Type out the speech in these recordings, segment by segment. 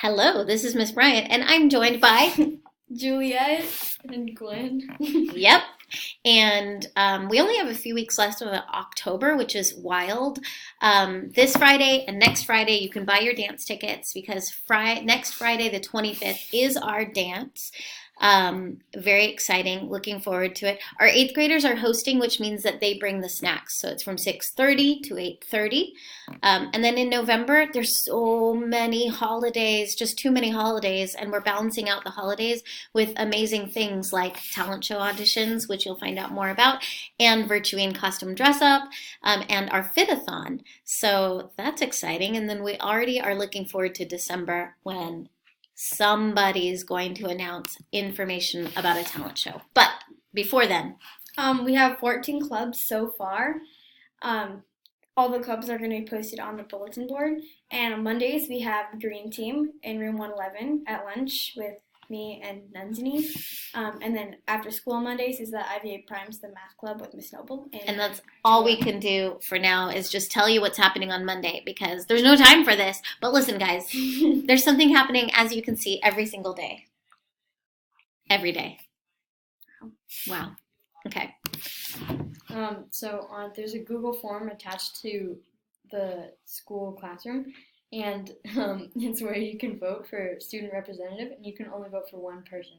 Hello, this is Miss Bryant, and I'm joined by, Juliet and Glenn. yep, and we only have a few weeks left of October, which is wild. This Friday and next Friday, you can buy your dance tickets because next Friday, the 25th, is our dance. Very exciting. Looking forward to it. Our eighth graders are hosting, which means that they bring the snacks. So it's from 6:30 to 8:30. And then in November, there's so many holidays, just too many holidays, and we're balancing out the holidays with amazing things like talent show auditions, which you'll find out more about, and Virtuine costume dress up, and our fit-a-thon. So that's exciting. And then we already are looking forward to December when somebody's going to announce information about a talent show. But before then, We have 14 clubs so far. All the clubs are going to be posted on the bulletin board. And on Mondays, we have the Green Team in room 111 at lunch with me and Nunzini. And then after school Mondays is the IVA Primes, the math club with Miss Noble. And that's all we can do for now is just tell you what's happening on Monday because there's no time for this. But listen, guys, there's something happening, as you can see, every single day. Every day. Wow. Okay. There's a Google form attached to the school classroom, and it's where you can vote for student representative, and you can only vote for one person,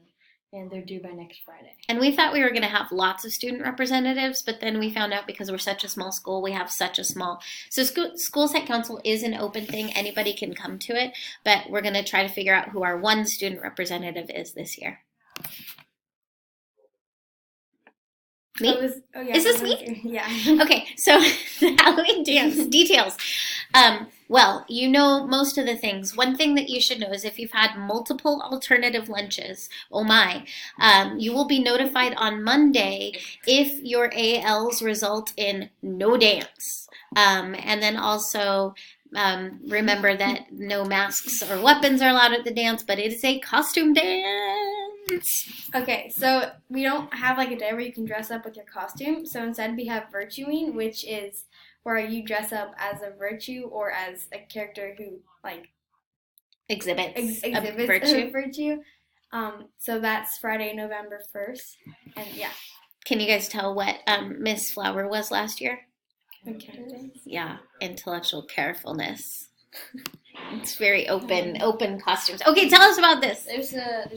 and they're due by next Friday. And we thought we were going to have lots of student representatives, but then we found out because we're such a small school, we have such a small. So school site council is an open thing. Anybody can come to it, but we're going to try to figure out who our one student representative is this year. Me? Is this me? Yeah. Okay, so the Halloween dance details. Well, you know most of the things. One thing that you should know is if you've had multiple alternative lunches, oh my, you will be notified on Monday if your ALs result in no dance. And then also remember that no masks or weapons are allowed at the dance, but it is a costume dance. Okay, so we don't have like a day where you can dress up with your costume. So instead we have Virtuine, which is where you dress up as a virtue or as a character who like exhibits a virtue. So that's Friday, November 1st. And yeah. Can you guys tell what Miss Flower was last year? Okay. Yeah, intellectual carefulness. It's very open costumes. Okay, tell us about this. There's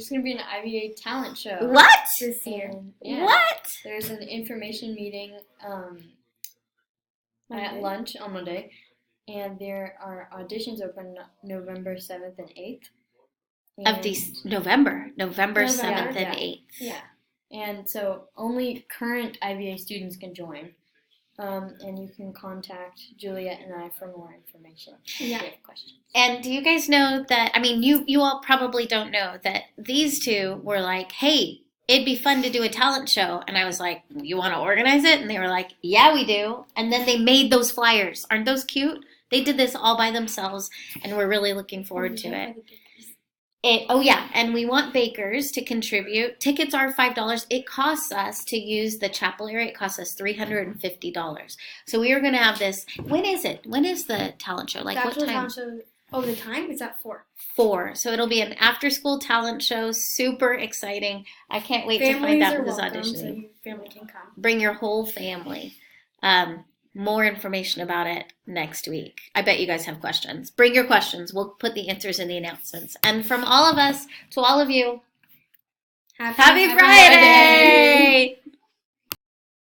gonna be an IVA talent show. What? This year. Yeah, what? There's an information meeting at lunch on Monday, and there are auditions open November 7th and 8th. Of these November 7th and yeah. 8th. Yeah, and so only current IVA students can join. And you can contact Juliet and I for more information if you have questions. And do you guys know that, I mean, you all probably don't know that these two were like, hey, it'd be fun to do a talent show. And I was like, you want to organize it? And they were like, yeah, we do. And then they made those flyers. Aren't those cute? They did this all by themselves, and we're really looking forward to it. And we want bakers to contribute. Tickets are $5. It costs us to use the chapel area. It costs us $350. So we are going to have this. When is it? When is the talent show? Like what time? The time is at 4. 4. So it'll be an after-school talent show. Super exciting. I can't wait to find out who's auditioning. So your family can come. Bring your whole family. More information about it next week. I bet you guys have questions. Bring your questions. We'll put the answers in the announcements. And from all of us to all of you, Happy Friday!